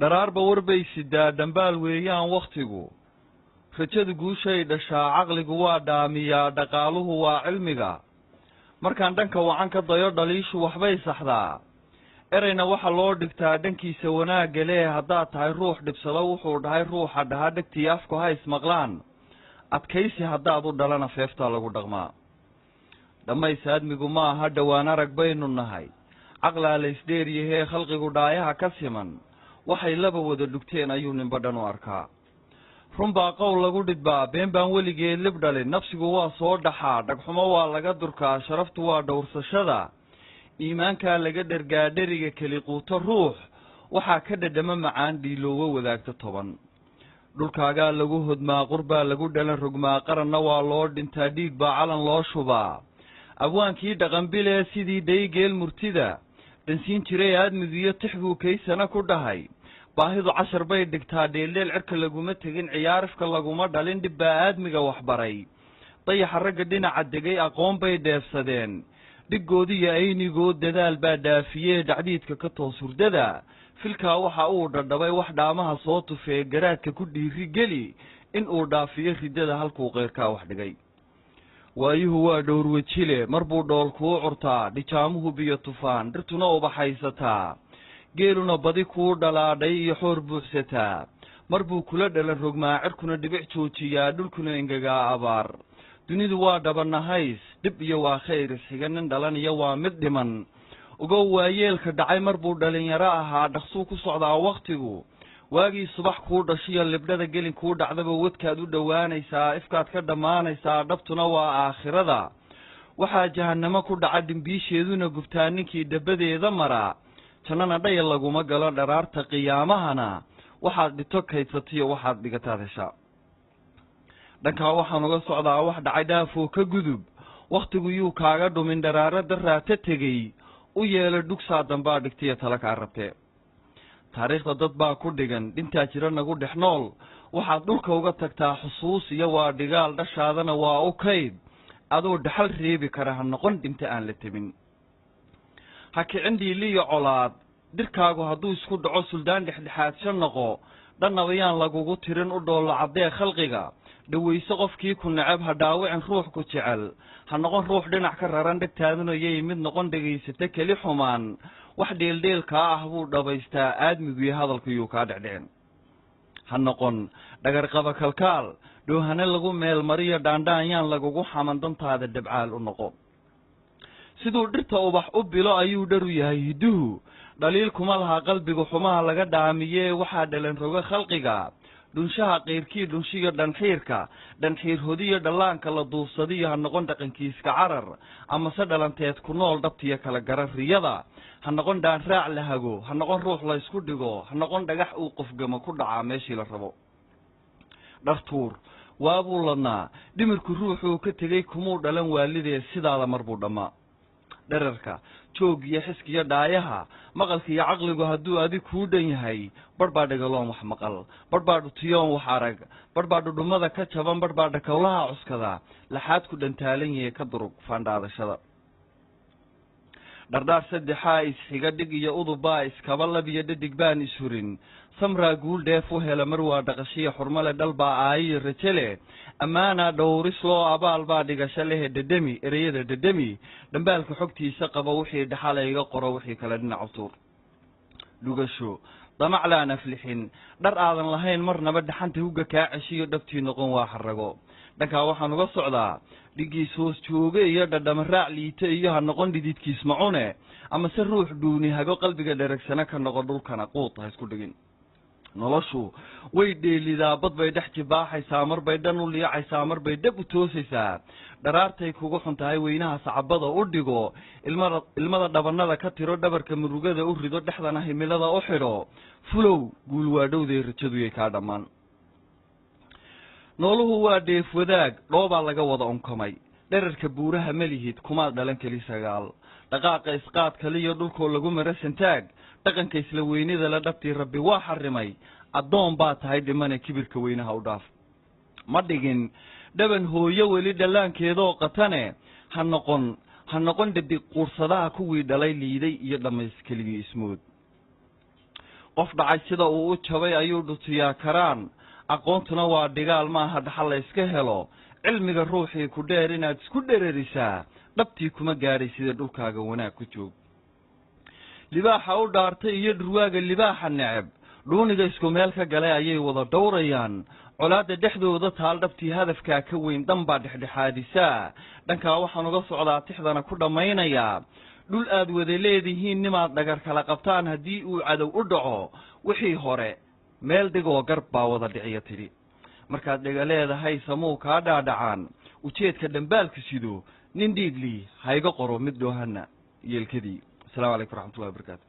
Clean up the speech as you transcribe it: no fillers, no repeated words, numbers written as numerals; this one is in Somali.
dharaarba warbay sidaa dhambaal weeyaan wakhtigu rajadu guushay dhashaa caqligu waa dhaamiyaa dhaqaaluhu waa cilmiga markaan dhanka wacan ka dayo dhaliishu waxbay saxdaa erayna waxa loo dhigtaa dhankiisa wanaagga lee haddaad tahay ruux dhibsado wuxuu dhahay ruuxa dhaha dhegtii afku ha ismaqlaan adkaysi haddaad u dhalana feeftaa lagu dhaqmaa dhammays aadmigu ma aha dhowaan arag baynu nahay caqlaa la isdheeryahee khalqigu dhaayaha ka siman waxay laba wada dhugteen ayuu ninba dhan u arkaa run baa qowl lagu dhidbaa been baan weligeed lib dhalin nafsigu waa soo dhaxaa dhagxumo waa laga durkaa sharaftu waa dhowrsashada iimaankaa laga dhergaa dheriga keli quuto ruux waxaa ka dhadhama macaan dhiiloowo wadaagto 10 dhulkaagaa lagu hodmaa qurbaa lagu dhalan rogmaa qaranna waa loo dhintaa dhiig baa calan loo shubaa abwaankii dhaqanbilee sidii dhaygeel murtida dhansiin jiray aadmigiyo tixbuu kaysana ku dhahay baahidu cashar bay dhigtaa dheeldheel cirka laguma tegin ciyaarifka laguma dhalin dhib baa aadmiga waxbaray dayaxa ragga dhinaca degay aqoon bay dheefsadeen dhiggoodiiyo aynigood dadaal baa dhaafiyee dhacdiidka ka toos hurdada filkaa waxa uu dhadhabay wax dhaamaha soo tufee garaadka ku dhiiri geli in uu dhaafiyo riddada halkuu qeyrkaa wax dhigay waayuhu waa dhowrwejile mar buu dhool kuu curtaa dhijaamuhu biyo tufaan dhirtuna ubaxaysataa geeluna badi kuu dhalaadhay iyo xoor buuxsataa mar buu kula dhalan rogmaa cirkuna dhibic joojiyaa dhulkuna engegaa abaar dunidu waa dhabanahays dhib iyo waa khayr isxiga nin dhalan iyo waa mid dhiman ogow waayeelka dhacay mar buu dhalinyaro ahaa dhaqsuu ku socdaa wakhtigu waagii subax kuu dhashiyo libdhada gelin kuu dhacdaba wadkaad u dhowaanaysaa ifkaad ka dhammaanaysaa dhabtuna waa aakhirada waxaa jahannamo ku dhaca dhimbiisheeduna gubtaa ninkii dhabadeeda maraa jannana dhaya laguma galo dharaarta qiyaamahana waxaad dhito kaydsatiyo waxaad dhigataad heshaa dhankaa waxaan uga socdaa wax dhacay dhaafoo ka gudub wakhtigu yuu kaaga dhumin dharaaro daraata tegey u yeelo dhugsaa dambaa dhigtiyo tala kaa rabtee taariikhda dad baa ku dhigan dhintaa jira nagu dhex nool waxaad dhulka uga tagtaa xusuus iyo waa dhigaal dhashaadana waa u kayd adoo dhaxal reebi kara ha noqon dhinta aan la tebin ha kicin dhiiliyo colaad dhirkaagu hadduu isku dhaco suldaan dhexdhexaadsha noqo dhannabayaan lagugu tirin u dhoollo caddee khalqiga dhawayso qofkii ku necab ha dhaawicin ruux ku jecel ha noqon ruux dhinac ka raran dhegtaadunayay mid noqon dhegaysata keli xumaan wax dheeldheelkaa ah buu dhabaystaa aadmiguiyo hadalkayuu kaa dhecdhicin ha noqon dhagarqaba kalkaal dhoohane lagu meelmariyo dhaandhaanyaan lagugu xaman dantaada dhabcaal u noqo siduu dhirta ubax u bilo ayuu dharu yahay hidduhu dhaliil kuma laha qalbigu xumaha laga dhaamiyee waxaa dhalan roga khalqiga dhunshaha qayrkii dhunshiyo dhanxiirka dhanxiir hodiyo dhallaanka la duufsadiyo ha noqon dhaqankiiska carar amase dhalanteed ku nool dhabtiyo kala garan riyada ha noqon dhaanraac la hago ha noqon ruux la ysku dhigo ha noqon dhagax uu qofgamo ku dhacaa meeshii la rabo dhartuur waabuu ladnaa dhimirku ruuxuu ka tegey kumuu dhalan waalidee sidaada mar buu dhammaa dherarka joog iyo xiskiyo dhaayaha maqalka iyo caqligu hadduu adig kuu dhan yahay barh baa dhagaloon wax maqal barh baa dhutiyoon wax arag barh baa dhudhummada ka jaban barh baa dhakowlaha cuskada laxaadku dhantaalan yahe ka durug faandhaadashada dhardhaar saddexaa isxiga dhig iyo udubbaa iskaba lab iyo dhadig baan ishurin samraa guul dheef u hela mar waa dhaqashiya xurmale dhal baa aayiyo raje leh ammaanaa dhowris loo abaal baa dhigasho lehe dhedhemi ereyada dhedhemi dhambaalka xogtiisa qaba wixii dhaxala iga qoro wixii kale dhinac utuur dhugasho damac laan aflixin dhar aadan lahayn marnaba dhaxanta hugga kaa ceshiyo dhabtii noqon waa xarago dhankaa waxaan uga socdaa dhigiis hoos jooge iyo dhadhama raac liite iyo ha noqon dhididkiis macune amase ruux dhuuni hago qalbiga dheragsana ka noqon dhulkana quud ha isku dhigin noloshu way dheelidaa bad bay dhex jibaaxaysaa mar bay dhan u liicaysaa mar bay dhab u toosaysaa dharaartay kugu xun tahay weynaha sacabada u dhigo ilmada dhabannada ka tiro dhabarka murugada u rido dhexdana himilada u xidho fulow guul waa dhowday rajaduyay kaa dhammaan nooluhu waa dheef wadaag dhoobaa laga wada onkomay dherarka buuraha malihid kumaad dhalan keli sagaal dhaqaaqa isqaad kaliyo dhulkoo lagu mara santaag dhaqanka isla weynida la dhabtii rabbi waa xarimay addoon baa tahay dhimane kibirka weynaha u dhaaf ma dhigin dhaban hooyo weli dhallaankeedoo qatane ha noqon dhadig quursadaha kuwii dhalay liiday iyo dhammays keligii ismood qof dhacay sida uu u jabay ayuu dhutiyaa karaan aqoontuna waa dhigaal maaha dhaxal la iska helo cilmiga ruuxii ku dheer inaad isku dhererisaa dhabtii kuma gaadhay sida dhulkaaga wanaag ku joog libaaxa u dhaartay iyo dhurwaaga libaaxa neceb dhuuniga isku meel ka galay ayay wada dhowrayaan colaadda dhexdooda taal dhabtii hadafkaa ka weyn dhanbaa dhexdhexaadisaa dhankaa waxaan uga socdaa tixdana ku dhammaynayaa dhul aad wada leedihiin nimaad dhagar kala qabtaan haddii uu cadow u dhaco wixii hore meel dhigoo gar baa wada dhiciya tidhi markaad dhega leedahay samuu kaa dhaadhacaan ujeedka dhambaalka sido nin dhiiglii hayga qoro mid dhoohana yeelkadii asalaamu calaykum waraxmatullahi wabarakaatu